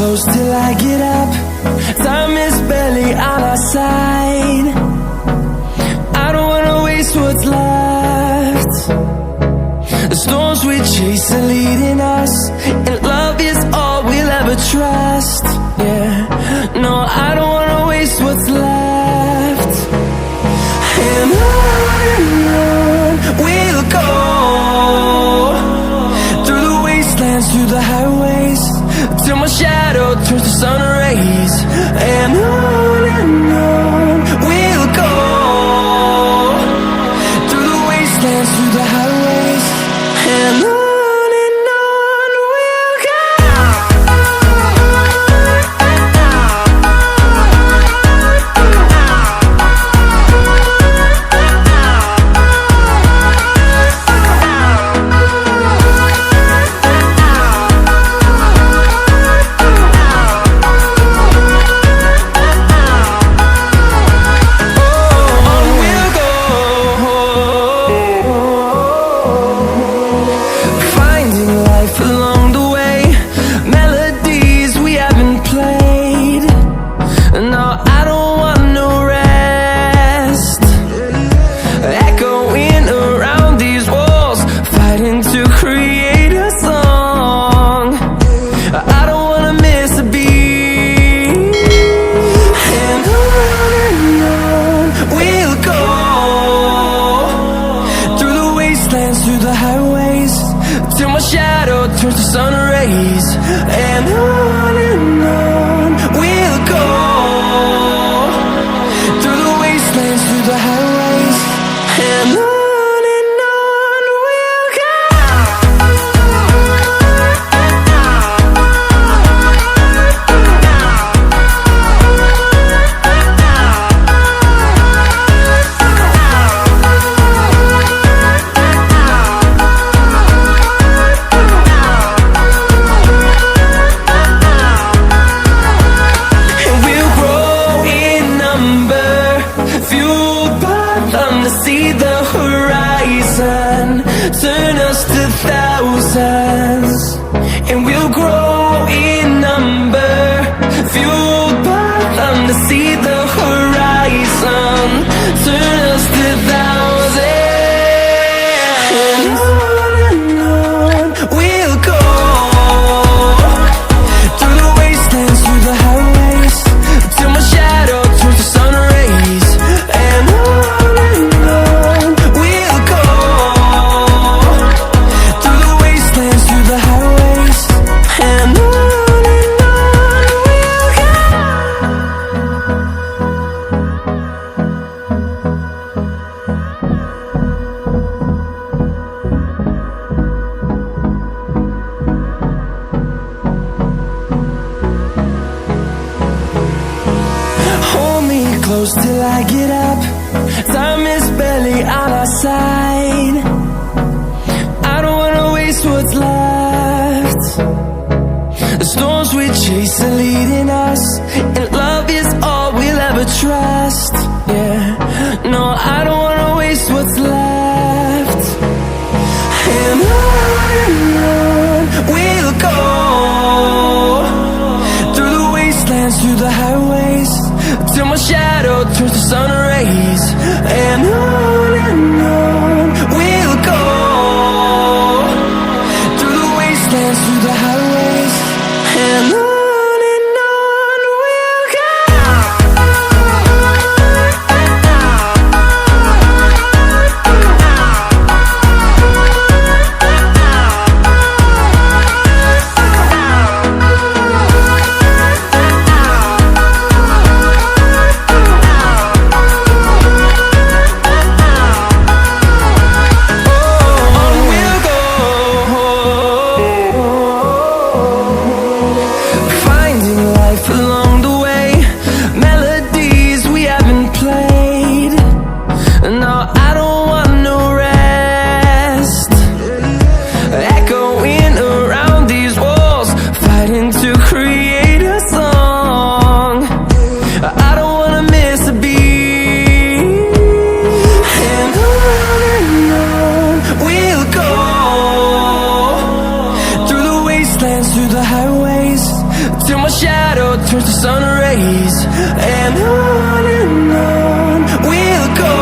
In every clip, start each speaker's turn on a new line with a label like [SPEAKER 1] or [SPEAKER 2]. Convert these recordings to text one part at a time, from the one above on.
[SPEAKER 1] close till I get up. Time is barely on our side. I don't wanna waste what's left. The storms we chase are leading us, and love is all we'll ever trust. Yeah, no, I don't wanna waste what's left. And on we'll go, through the wastelands, through the highways, till my shadow turns to sun rays. And on we'll go, through the wastelands, through the highways, and on we'll go. Through the highways, till my shadow turns to sun rays. And on we'll go, through the wastelands, through the highways, and on we'll go. See the horizon, turn us to thousands, and we'll grow in number, fueled by them to see the horizon, turn us to thousands. And on we'll go, through the wastelands, through the highways, till my shadow turns to sun rays. And close till I get up. Time is barely on our side. I don't wanna waste what's left. The storms we chase are leading us, and love is all we'll ever trust. Yeah, no, I don't wanna waste what's left. And on we'll go, through the wastelands, through the highways, till my shadow turns to sun rays. And on we'll go, through the wastelands, through the highways, and on we'll go. and on we'll go.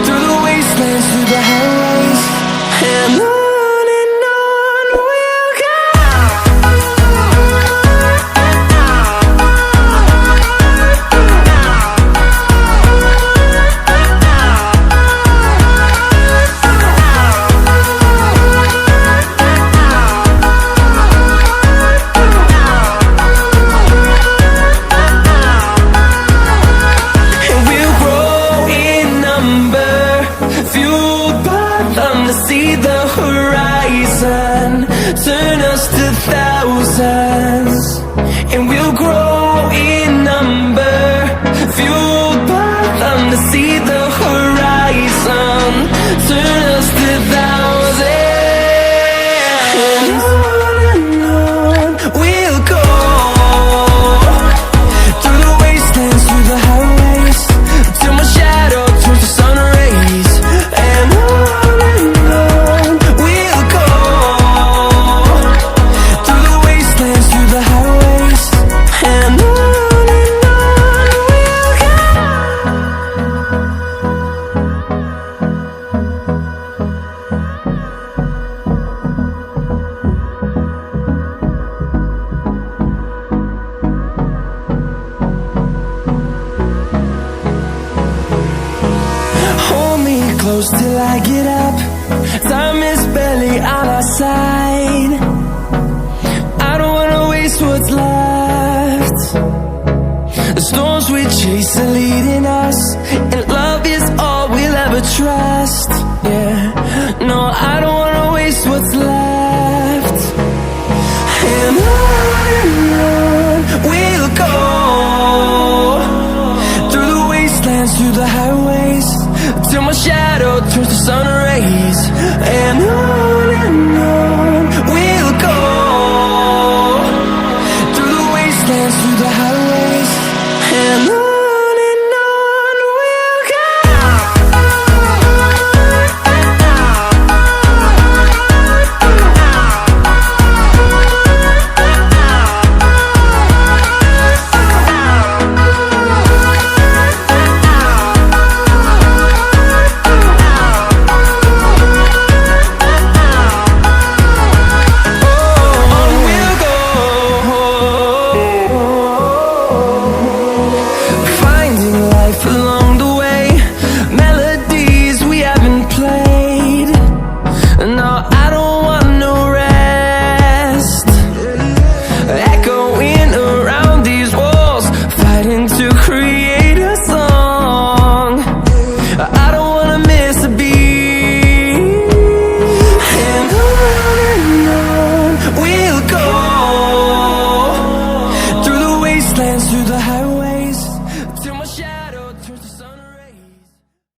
[SPEAKER 1] Through the wastelands, through the highways, and on we'll go. See the horizon, turn us to thousands, and we'll grow in number, fueled by them to see the horizon, turn us to thousands, and on we'll go. Through the wastelands, through the highways, till my shadow turns to sun rays, and on close till I get up. Time is barely on our side. I don't wanna waste what's left. The storms we chase are leading us, and love is all we'll ever trust. Yeah, no, I don't wanna waste what's left. And on we'll go. Through the wastelands, through the highways, till my shadow